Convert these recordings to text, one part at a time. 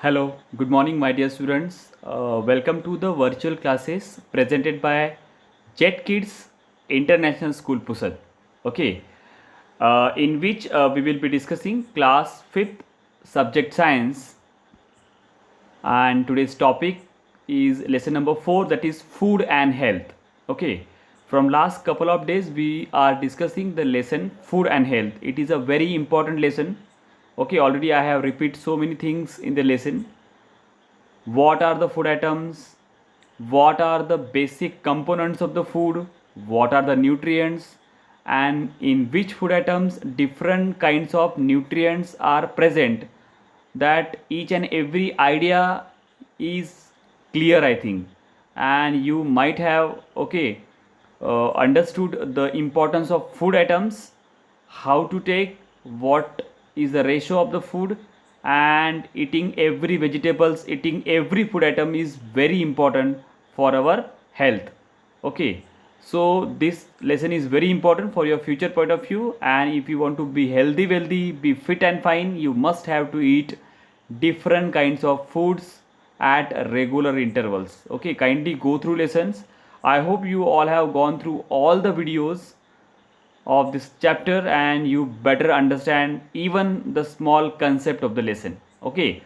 Hello, good morning, my dear students. Welcome to the virtual classes presented by Jet Kids International School Pusat. Okay, in which we will be discussing class 5th subject science, and today's topic is lesson number 4, that is food and health. Okay, from last couple of days we are discussing the lesson food and health. It is a very important lesson. Okay, already I have repeated so many things in the lesson. What are the food items, what are the basic components of the food, what are the nutrients, and in which food items different kinds of nutrients are present. That each and every idea is clear, I think, and you might have understood the importance of food items, how to take, what is the ratio of the food, and eating every vegetables, eating every food item is very important for our health. Okay, so this lesson is very important for your future point of view, and if you want to be healthy, wealthy, be fit and fine, you must have to eat different kinds of foods at regular intervals. Okay, kindly go through lessons. I hope you all have gone through all the videos of this chapter and you better understand even the small concept of the lesson. Okay,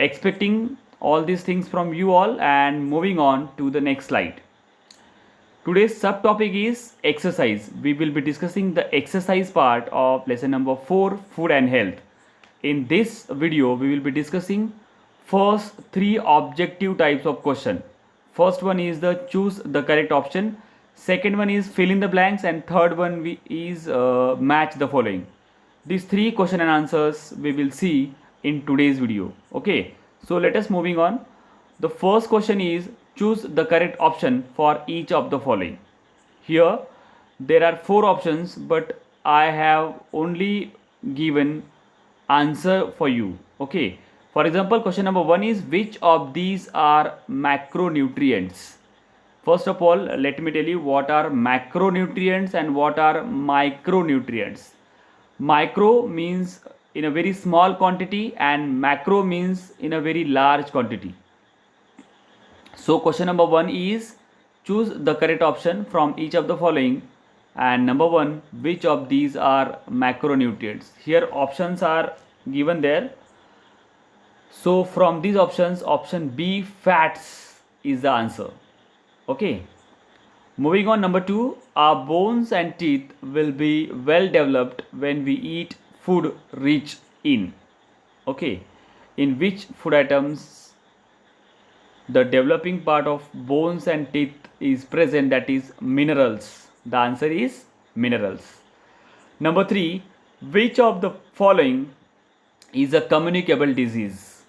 expecting all these things from you all, and moving on to the next slide. Today's subtopic is exercise. We will be discussing the exercise part of lesson number 4, food and health. In this video, we will be discussing first three objective types of question. First one is the choose the correct option. Second one is fill in the blanks, and third one is match the following. These three question and answers we will see in today's video. Okay, so let us moving on. The first question is choose the correct option for each of the following. Here there are four options, but I have only given answer for you. Okay, for example, question number 1 is which of these are macronutrients. First of all, let me tell you what are macronutrients and what are micronutrients. Micro means in a very small quantity and macro means in a very large quantity. So question number 1 is choose the correct option from each of the following, and number 1, which of these are macronutrients. Here options are given there. So from these options, option B, fats, is the answer. Okay, moving on, number 2, our bones and teeth will be well developed when we eat food rich in. Okay, in which food items the developing part of bones and teeth is present, that is minerals. The answer is minerals. Number 3, which of the following is a communicable disease?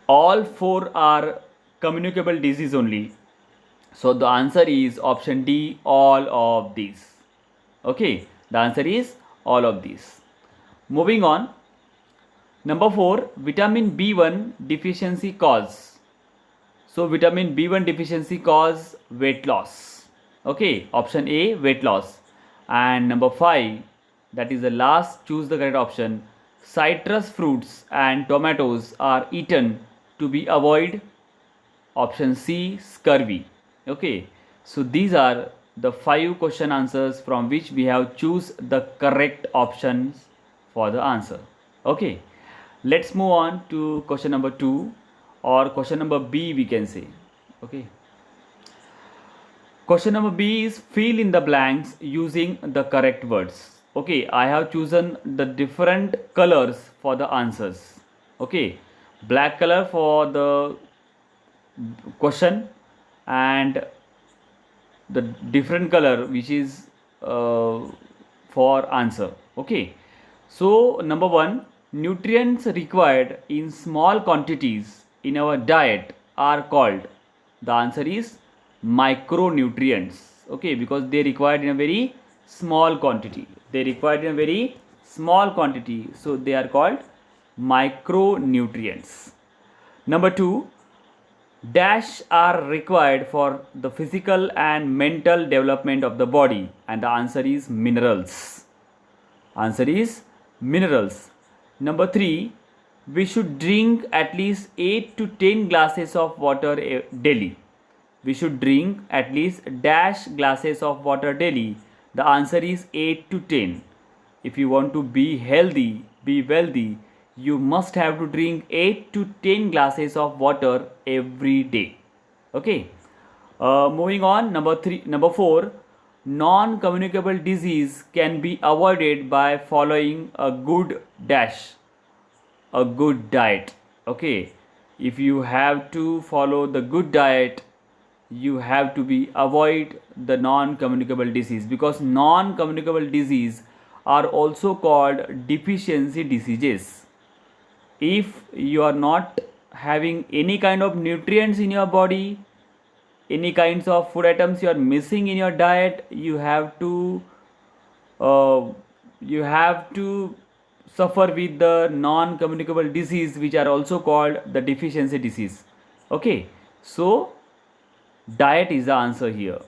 All four are communicable disease only. So the answer is option D, all of these. Okay, the answer is all of these. Moving on, number 4, vitamin B1 deficiency cause. So vitamin B1 deficiency cause weight loss. Okay, option A, weight loss. And number 5, that is the last, choose the correct option. Citrus fruits and tomatoes are eaten to be avoid. Option C, scurvy. Okay, so these are the 5 question answers from which we have choose the correct options for the answer. Okay, let's move on to question number 2, or question number B we can say. Okay, question number B is fill in the blanks using the correct words. Okay, I have chosen the different colors for the answers. Okay, black color for the question and the different color which is for answer. Okay, so number 1, nutrients required in small quantities in our diet are called. The answer is micronutrients. Okay, because they required in a very small quantity, so they are called micronutrients. Number 2, dash are required for the physical and mental development of the body, and the answer is minerals. Number 3, we should drink at least 8 to 10 glasses of water daily. We should drink at least dash glasses of water daily. The answer is 8 to 10. If you want to be healthy, be wealthy, you must have to drink 8 to 10 glasses of water every day. Okay. Moving on, number 4, non-communicable disease can be avoided by following a good diet. Okay, if you have to follow the good diet, you have to be avoid the non-communicable disease, because non-communicable disease are also called deficiency diseases. If you are not having any kind of nutrients in your body, any kinds of food items you are missing in your diet, you have to uh, suffer with the non-communicable disease, which are also called the deficiency disease. Okay, so diet is the answer here,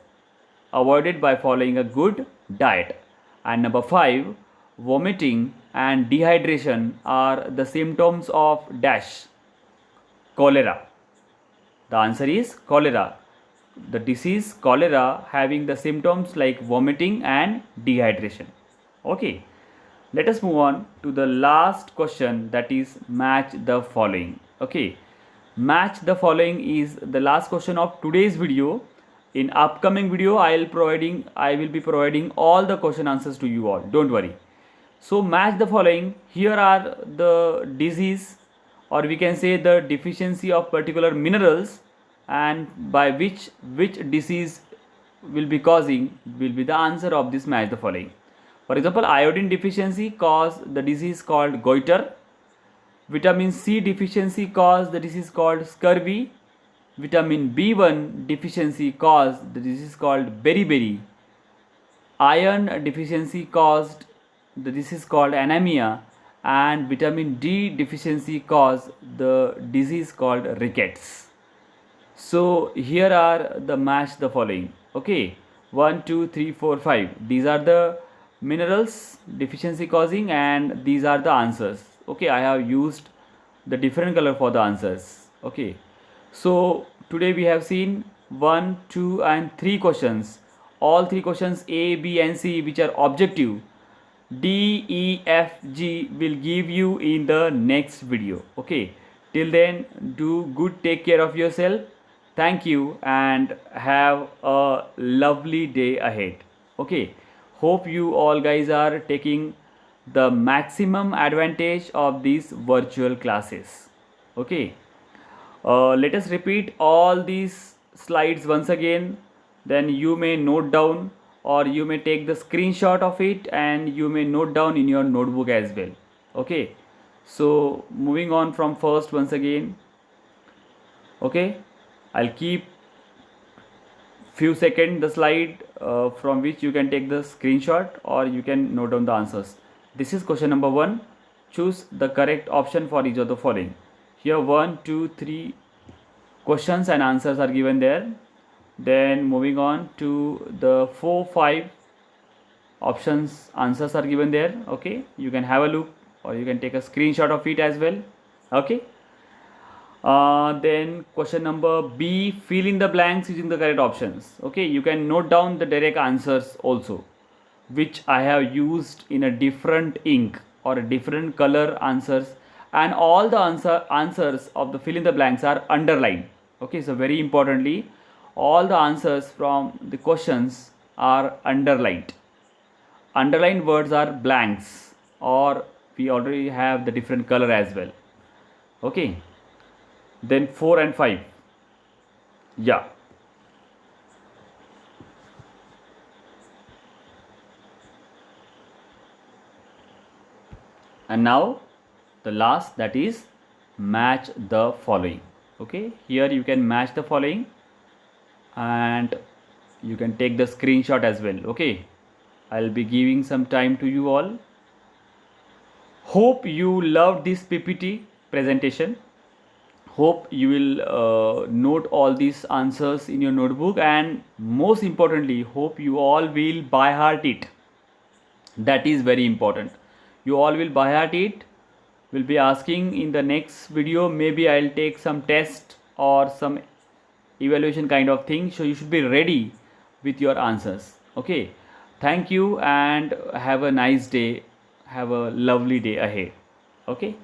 avoided by following a good diet. And number 5, vomiting and dehydration are the symptoms of cholera. The answer is cholera. The disease cholera having the symptoms like vomiting and dehydration. Okay, let us move on to the last question, that is match the following. Okay, match the following is the last question of today's video. In upcoming video I will be providing all the question answers to you all, don't worry. So match the following. Here are the disease, or we can say the deficiency of particular minerals, and by which disease will be causing will be the answer of this match the following. For example, iodine deficiency cause the disease called goiter. Vitamin C deficiency cause the disease called scurvy. Vitamin B1 deficiency caused the disease called beriberi. Iron deficiency caused the disease called anemia, and vitamin D deficiency caused the disease called rickets. So here are the match the following. Okay, 1 2 3 4 5, these are the minerals deficiency causing, and these are the answers. Okay, I have used the different color for the answers. Okay, so today we have seen 1 2 and 3 questions, all 3 questions A, B and C, which are objective. D, E, F, G will give you in the next video. Okay, till then, do good, take care of yourself. Thank you and have a lovely day ahead. Okay, hope you all guys are taking the maximum advantage of these virtual classes. Okay, let us repeat all these slides once again, then you may note down, or you may take the screenshot of it and you may note down in your notebook as well. Okay, so moving on from first once again. Okay, I'll keep few seconds the slide from which you can take the screenshot or you can note down the answers. This is question number 1. Choose the correct option for each of the following. Here 1 2 3 questions and answers are given there. Then moving on to the 4 5 options, answers are given there. Okay, you can have a look or you can take a screenshot of it as well. Okay, then question number B, fill in the blanks using the correct options. Okay, you can note down the direct answers also, which I have used in a different ink or a different color answers, and all the answers of the fill in the blanks are underlined. Okay, so very importantly, all the answers from the questions are underlined. Underlined words are blanks, or we already have the different color as well. Okay, then 4 and 5. Yeah, and now the last, that is match the following. Okay, here you can match the following and you can take the screenshot as well. Okay, I'll be giving some time to you all. Hope you loved this PPT presentation. Hope you will note all these answers in your notebook, and most importantly, hope you all will by heart it. That is very important. You all will by heart it will be asking in the next video. Maybe I'll take some test or some evaluation kind of thing, so you should be ready with your answers. Okay, thank you and have a nice day, have a lovely day ahead. Okay.